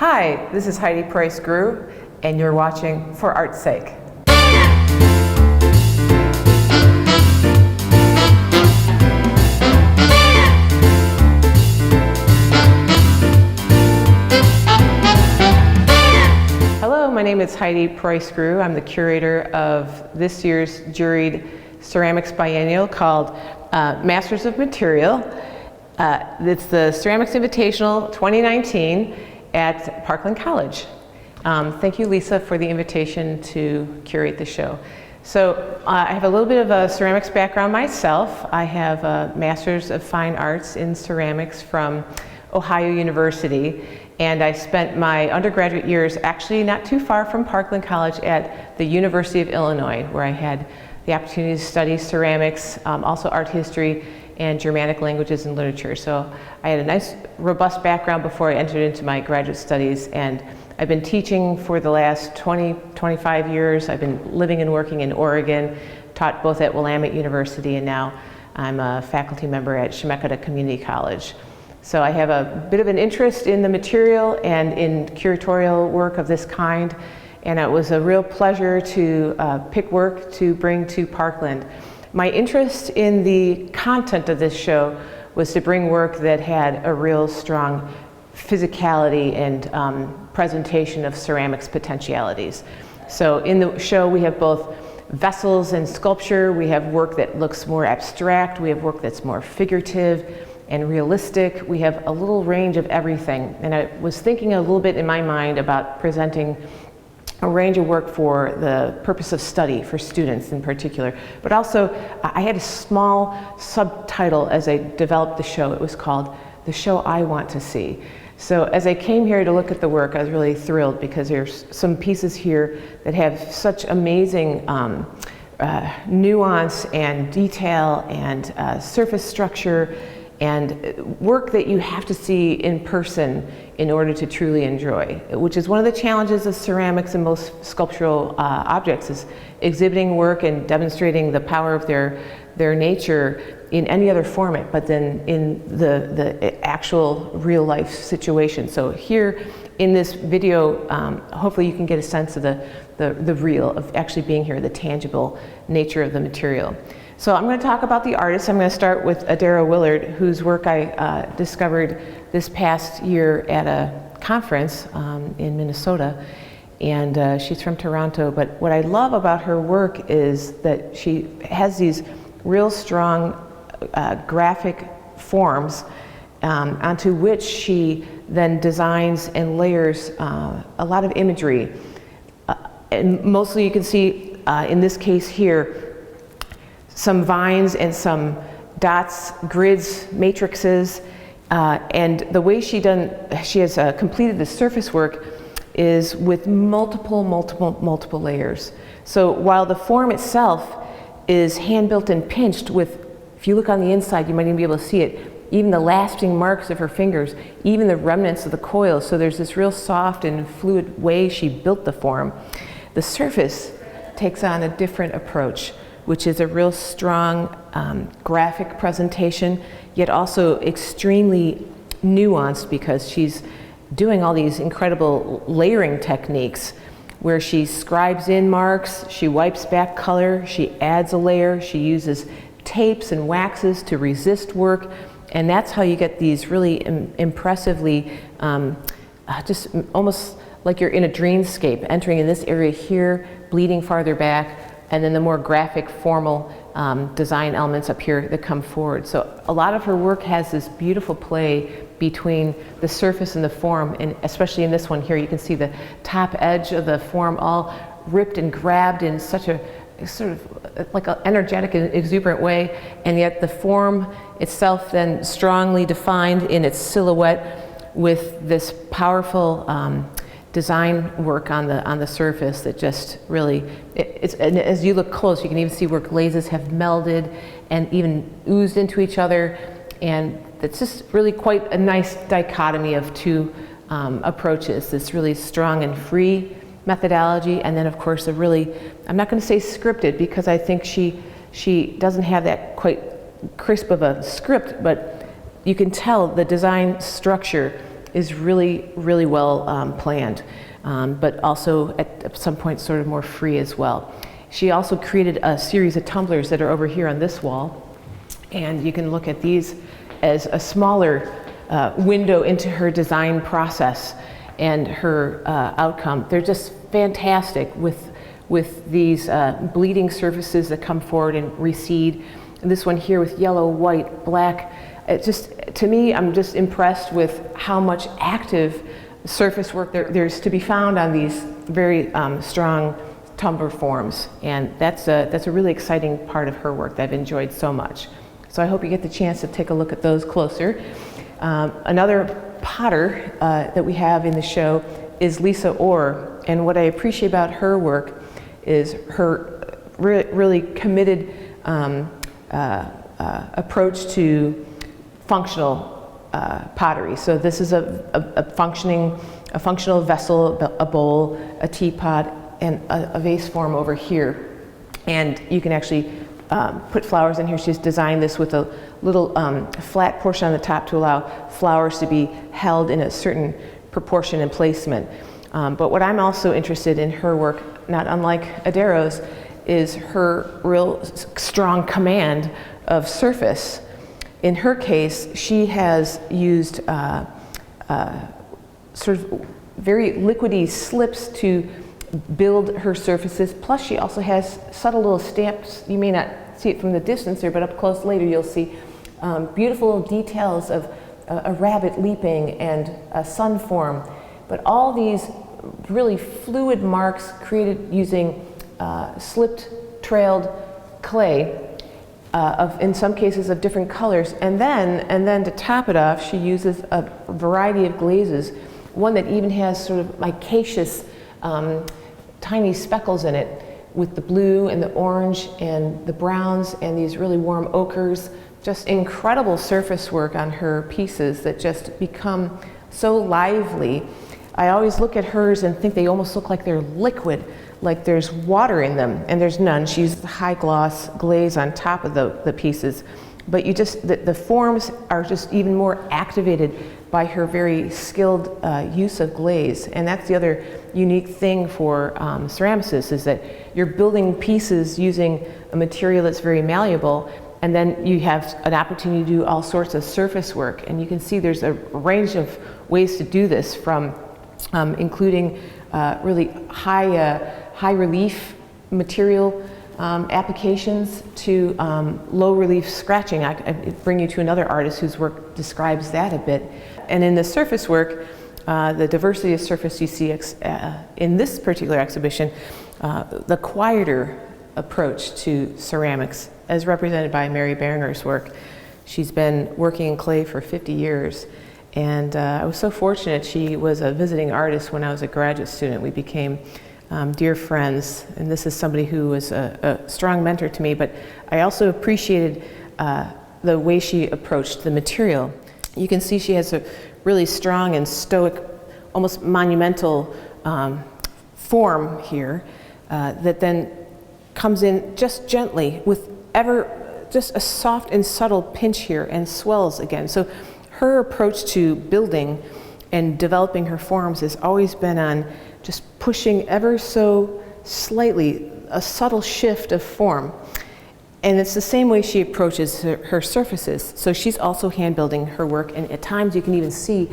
Hi, this is Heidi Preuss, and you're watching For Art's Sake. Hello, my name is Heidi Preuss. I'm the curator of this year's juried ceramics biennial called Masters of Material. It's the Ceramics Invitational 2019 at Parkland College. Thank you, Lisa, for the invitation to curate the show. So I have a little bit of a ceramics background myself. I have a Master's of Fine Arts in Ceramics from Ohio University, and I spent my undergraduate years actually not too far from Parkland College at the University of Illinois, where I had the opportunity to study ceramics, also art history, and Germanic languages and literature. So I had a nice, robust background before I entered into my graduate studies, and I've been teaching for the last 25 years. I've been living and working in Oregon, taught both at Willamette University, and now I'm a faculty member at Chemeketa Community College. So I have a bit of an interest in the material and in curatorial work of this kind, and it was a real pleasure to pick work to bring to Parkland. My interest in the content of this show was to bring work that had a real strong physicality and presentation of ceramics potentialities. So in the show we have both vessels and sculpture, we have work that looks more abstract, we have work that's more figurative and realistic, we have a little range of everything. And I was thinking a little bit in my mind about presenting a range of work for the purpose of study for students in particular, but also I had a small subtitle as I developed the show. It was called The Show I Want to See. So as I came here to look at the work, I was really thrilled because there's some pieces here that have such amazing nuance and detail and surface structure and work that you have to see in person in order to truly enjoy, which is one of the challenges of ceramics and most sculptural objects, is exhibiting work and demonstrating the power of their nature in any other format, but then in the actual real life situation. So here in this video, hopefully you can get a sense of the real, of actually being here, the tangible nature of the material. So I'm going to talk about the artist. I'm going to start with Adero Willard, whose work I discovered this past year at a conference in Minnesota. And she's from Toronto. But what I love about her work is that she has these real strong graphic forms onto which she then designs and layers a lot of imagery. And mostly you can see in this case here some vines and some dots, grids, matrices, and the way she has completed the surface work is with multiple layers. So while the form itself is hand-built and pinched with, if you look on the inside, you might even be able to see it, even the lasting marks of her fingers, even the remnants of the coil. So there's this real soft and fluid way she built the form. The surface takes on a different approach, which is a real strong graphic presentation, yet also extremely nuanced because she's doing all these incredible layering techniques where she scribes in marks, she wipes back color, she adds a layer, she uses tapes and waxes to resist work, and that's how you get these really impressively, just almost like you're in a dreamscape, entering in this area here, bleeding farther back, and then the more graphic, formal design elements up here that come forward. So a lot of her work has this beautiful play between the surface and the form, and especially in this one here, you can see the top edge of the form all ripped and grabbed in such a sort of like an energetic and exuberant way, and yet the form itself then strongly defined in its silhouette with this powerful design work on the surface that just really, and as you look close, you can even see where glazes have melded and even oozed into each other, and it's just really quite a nice dichotomy of two approaches, this really strong and free methodology, and then of course a really, I'm not going to say scripted because I think she doesn't have that quite crisp of a script, but you can tell the design structure is really, really well planned, but also at some point sort of more free as well. She also created a series of tumblers that are over here on this wall, and you can look at these as a smaller window into her design process and her outcome. They're just fantastic with these bleeding surfaces that come forward and recede. And this one here with yellow, white, black. It just, to me, I'm just impressed with how much active surface work there's to be found on these very strong tumbler forms. And that's a really exciting part of her work that I've enjoyed so much. So I hope you get the chance to take a look at those closer. Another potter that we have in the show is Lisa Orr, and what I appreciate about her work is her really committed approach to functional pottery. So this is a functional vessel, a bowl, a teapot, and a vase form over here. And you can actually put flowers in here. She's designed this with a little flat portion on the top to allow flowers to be held in a certain proportion and placement. But what I'm also interested in her work, not unlike Adero's, is her real strong command of surface. In her case, she has used sort of very liquidy slips to build her surfaces. Plus she also has subtle little stamps. You may not see it from the distance there, but up close later you'll see beautiful details of a rabbit leaping and a sun form. But all these really fluid marks created using slipped, trailed clay in some cases of different colors. And then to top it off, she uses a variety of glazes, one that even has sort of micaceous tiny speckles in it, with the blue and the orange and the browns and these really warm ochres. Just incredible surface work on her pieces that just become so lively. I always look at hers and think they almost look like they're liquid, like there's water in them, and there's none. She uses high gloss glaze on top of the pieces, but you just, the forms are just even more activated by her very skilled use of glaze. And that's the other unique thing for ceramicists, is that you're building pieces using a material that's very malleable, and then you have an opportunity to do all sorts of surface work. And you can see there's a range of ways to do this, from including really high relief material applications to low relief scratching. I bring you to another artist whose work describes that a bit. And in the surface work, the diversity of surface you see in this particular exhibition, the quieter approach to ceramics, as represented by Mary Barringer's work. She's been working in clay for 50 years. And I was so fortunate. She was a visiting artist when I was a graduate student. We became dear friends, and this is somebody who was a strong mentor to me, but I also appreciated the way she approached the material. You can see she has a really strong and stoic, almost monumental form here that then comes in just gently with just a soft and subtle pinch here and swells again. So her approach to building and developing her forms has always been on just pushing ever so slightly, a subtle shift of form. And it's the same way she approaches her surfaces. So she's also hand building her work, and at times you can even see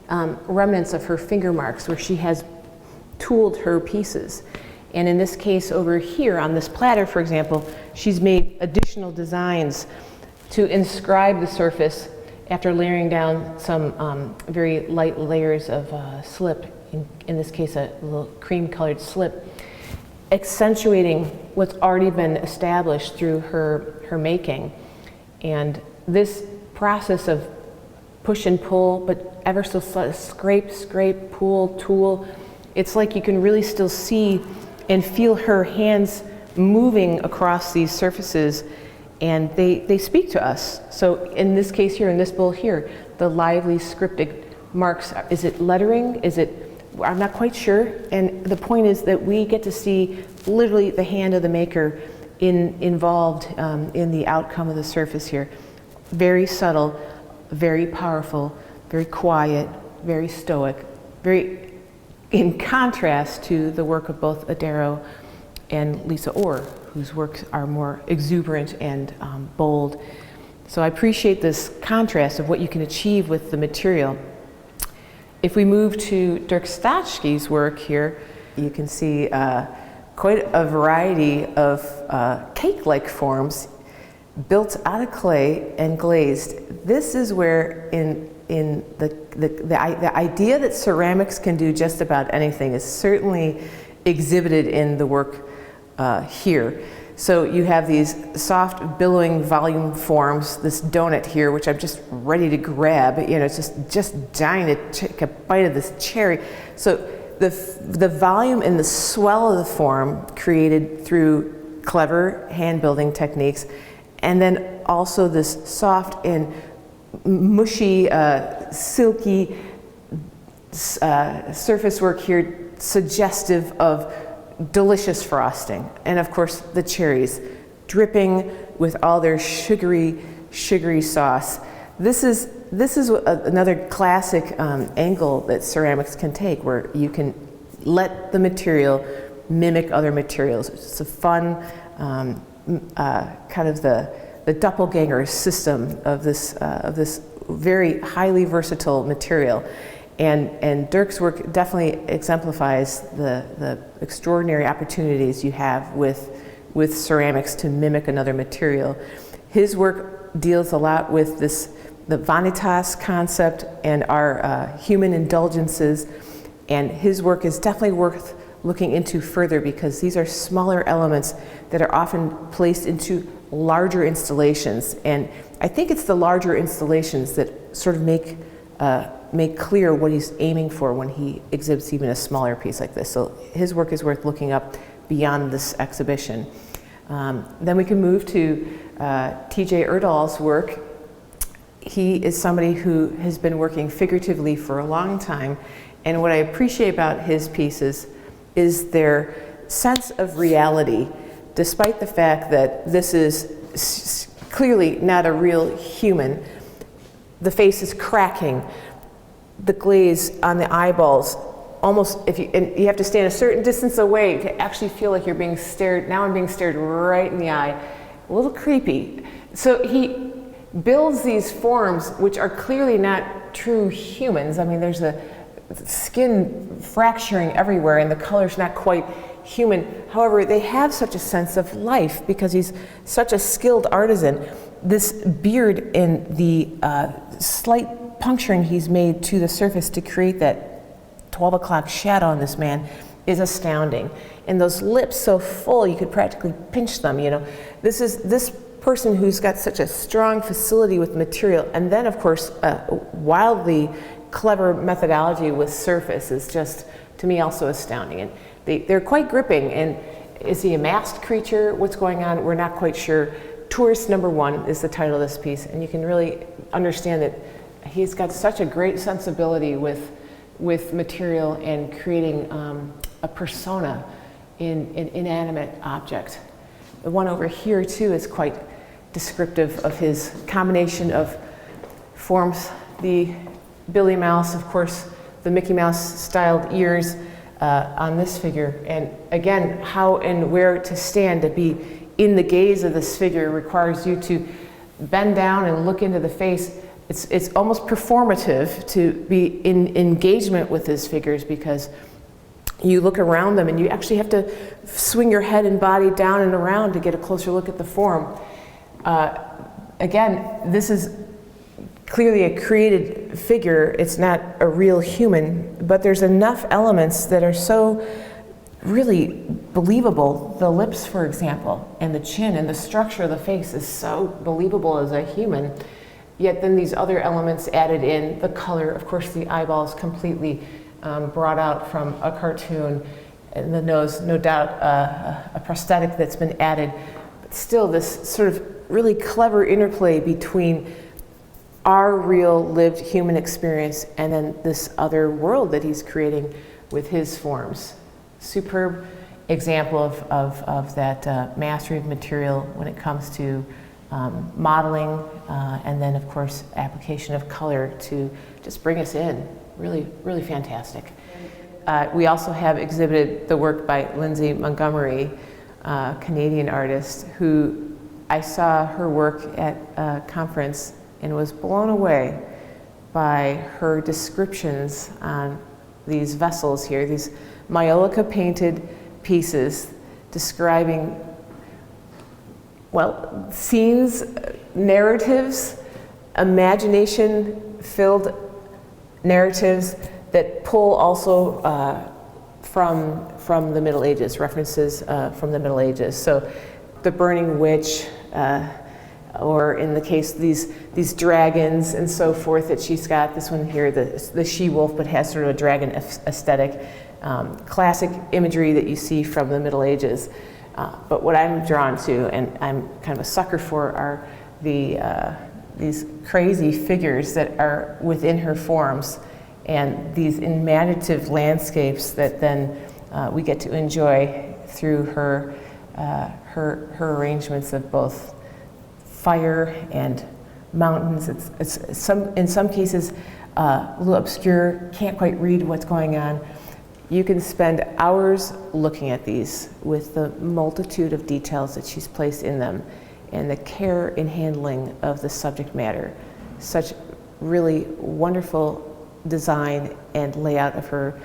remnants of her finger marks where she has tooled her pieces. And in this case over here on this platter, for example, she's made additional designs to inscribe the surface after layering down some very light layers of slip, in this case a little cream-colored slip, accentuating what's already been established through her making. And this process of push and pull, but ever so slightly, scrape, pull, tool, it's like you can really still see and feel her hands moving across these surfaces, and they speak to us. So in this case here, in this bowl here, the lively scripted marks, is it lettering? Is it, I'm not quite sure. And the point is that we get to see literally the hand of the maker involved in the outcome of the surface here. Very subtle, very powerful, very quiet, very stoic, very in contrast to the work of both Adero and Lisa Orr, whose works are more exuberant and bold. So I appreciate this contrast of what you can achieve with the material. If we move to Dirk Staschke's work here, you can see quite a variety of cake-like forms built out of clay and glazed. This is where in the idea that ceramics can do just about anything is certainly exhibited in the work here. So you have these soft billowing volume forms, this donut here, which I'm just ready to grab. You know, it's just dying to take a bite of this cherry. So the volume and the swell of the form created through clever hand building techniques, and then also this soft and mushy, silky surface work here, suggestive of delicious frosting. And of course the cherries dripping with all their sugary sauce. This is another classic angle that ceramics can take, where you can let the material mimic other materials. It's a fun kind of the doppelganger system of this very highly versatile material. And Dirk's work definitely exemplifies the extraordinary opportunities you have with ceramics to mimic another material. His work deals a lot with the vanitas concept and our human indulgences, and his work is definitely worth looking into further, because these are smaller elements that are often placed into larger installations. And I think it's the larger installations that sort of make clear what he's aiming for when he exhibits even a smaller piece like this. So his work is worth looking up beyond this exhibition. Then we can move to T.J. Erdahl's work. He is somebody who has been working figuratively for a long time, and what I appreciate about his pieces is their sense of reality, despite the fact that this is clearly not a real human. The face is cracking, the glaze on the eyeballs, almost, and you have to stand a certain distance away to actually feel like you're being stared. Now I'm being stared right in the eye. A little creepy. So he builds these forms which are clearly not true humans. I mean, there's a skin fracturing everywhere and the color's not quite human. However, they have such a sense of life because he's such a skilled artisan. This beard and the slight puncturing he's made to the surface to create that 12 o'clock shadow on this man is astounding. And those lips so full you could practically pinch them, you know. This person who's got such a strong facility with material, and then of course wildly clever methodology with surface is just, to me, also astounding. And they're quite gripping. And is he a masked creature? What's going on? We're not quite sure. Tourist Number One is the title of this piece, and you can really understand that he's got such a great sensibility with material and creating a persona in an inanimate object. The one over here too is quite descriptive of his combination of forms. The Billy Mouse, of course, the Mickey Mouse styled ears on this figure. And again, how and where to stand to be in the gaze of this figure requires you to bend down and look into the face. It's almost performative to be in engagement with his figures, because you look around them and you actually have to swing your head and body down and around to get a closer look at the form. Again, this is clearly a created figure. It's not a real human, but there's enough elements that are so really believable. The lips, for example, and the chin and the structure of the face is so believable as a human. Yet then these other elements added in, the color, of course the eyeballs completely brought out from a cartoon, and the nose, no doubt a prosthetic that's been added. But still this sort of really clever interplay between our real lived human experience and then this other world that he's creating with his forms. Superb example of that mastery of material when it comes to modeling, and then of course application of color to just bring us in. really, really fantastic. We also have exhibited the work by Lindsay Montgomery, a Canadian artist, who I saw her work at a conference and was blown away by her descriptions on these vessels here, these maiolica painted pieces describing, well, scenes, narratives, imagination-filled narratives that pull also from the Middle Ages, references from the Middle Ages. So the Burning Witch, or in the case these dragons and so forth that she's got. This one here, the she-wolf, but has sort of a dragon aesthetic. Classic imagery that you see from the Middle Ages. But what I'm drawn to, and I'm kind of a sucker for, are these crazy figures that are within her forms, and these imaginative landscapes that then we get to enjoy through her arrangements of both fire and mountains. It's in some cases a little obscure, can't quite read what's going on. You can spend hours looking at these with the multitude of details that she's placed in them and the care in handling of the subject matter. Such really wonderful design and layout of her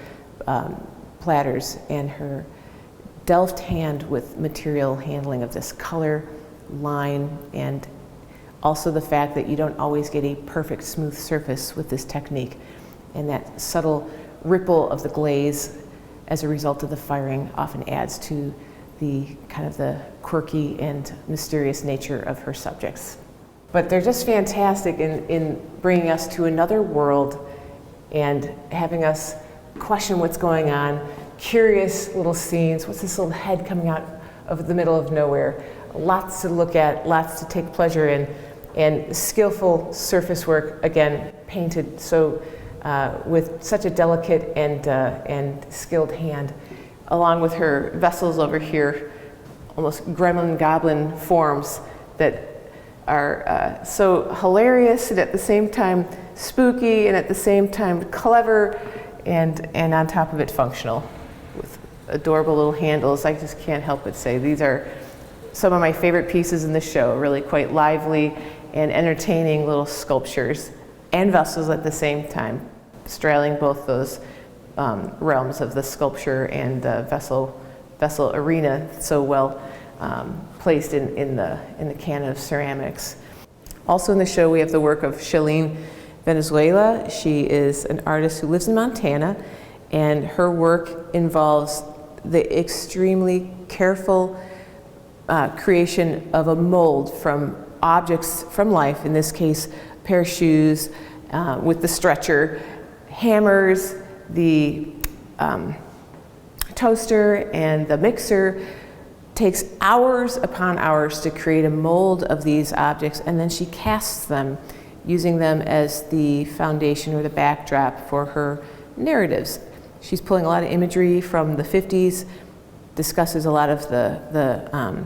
platters, and her delft hand with material handling of this color, line, and also the fact that you don't always get a perfect smooth surface with this technique, and that subtle ripple of the glaze as a result of the firing often adds to the kind of the quirky and mysterious nature of her subjects. But they're just fantastic in bringing us to another world and having us question what's going on, curious little scenes. What's this little head coming out of the middle of nowhere? Lots to look at, lots to take pleasure in, and skillful surface work, again, painted so with such a delicate and skilled hand, along with her vessels over here, almost gremlin goblin forms that are so hilarious and at the same time spooky and at the same time clever and on top of it functional with adorable little handles. I just can't help but say these are some of my favorite pieces in the show, really quite lively and entertaining little sculptures and vessels at the same time, straddling both those realms of the sculpture and vessel arena, so well placed in the canon of ceramics. Also in the show we have the work of Shalene Valenzuela. She is an artist who lives in Montana, and her work involves the extremely careful creation of a mold from objects from life, in this case a pair of shoes with the stretcher, hammers, the toaster, and the mixer. Takes hours upon hours to create a mold of these objects, and then she casts them, using them as the foundation or the backdrop for her narratives. She's pulling a lot of imagery from the 50s, discusses a lot of the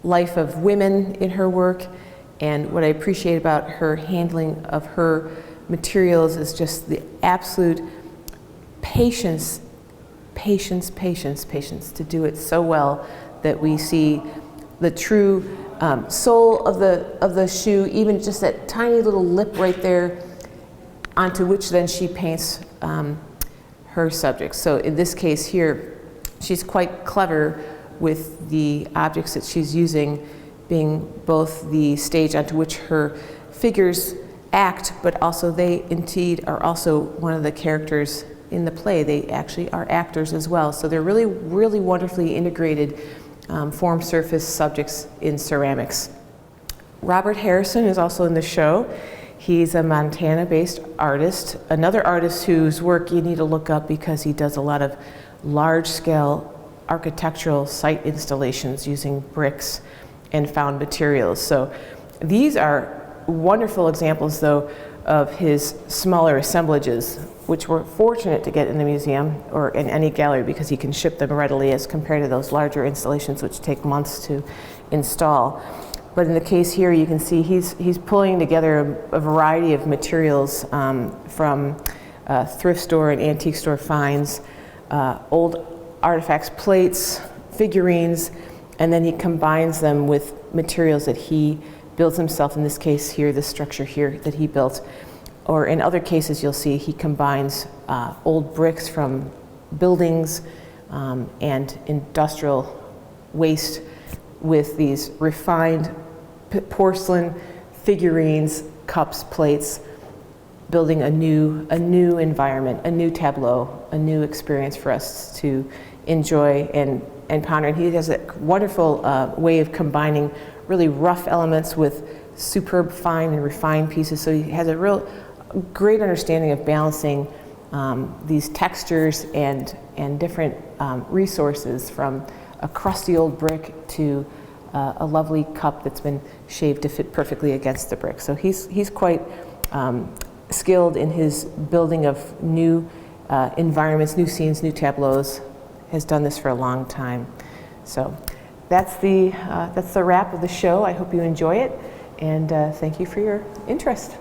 life of women in her work, and what I appreciate about her handling of her materials is just the absolute patience to do it so well that we see the true soul of the shoe, even just that tiny little lip right there, onto which then she paints her subjects. So in this case here, she's quite clever with the objects that she's using, being both the stage onto which her figures act, but also they indeed are also one of the characters in the play. They actually are actors as well. So they're really, really wonderfully integrated form surface subjects in ceramics. Robert Harrison is also in the show. He's a Montana-based artist, another artist whose work you need to look up because he does a lot of large-scale architectural site installations using bricks and found materials. So these are wonderful examples, though, of his smaller assemblages, which we're fortunate to get in the museum or in any gallery because he can ship them readily as compared to those larger installations which take months to install. But in the case here, you can see he's pulling together a variety of materials from thrift store and antique store finds, old artifacts, plates, figurines, and then he combines them with materials that he builds himself, in this case here, this structure here that he built. Or in other cases, you'll see he combines old bricks from buildings and industrial waste with these refined porcelain figurines, cups, plates, building a new environment, a new tableau, a new experience for us to enjoy and ponder. And he has a wonderful way of combining really rough elements with superb fine and refined pieces. So he has a real great understanding of balancing these textures and different resources, from a crusty old brick to a lovely cup that's been shaved to fit perfectly against the brick. So he's quite skilled in his building of new environments, new scenes, new tableaus. Has done this for a long time. So that's the wrap of the show. I hope you enjoy it, and thank you for your interest.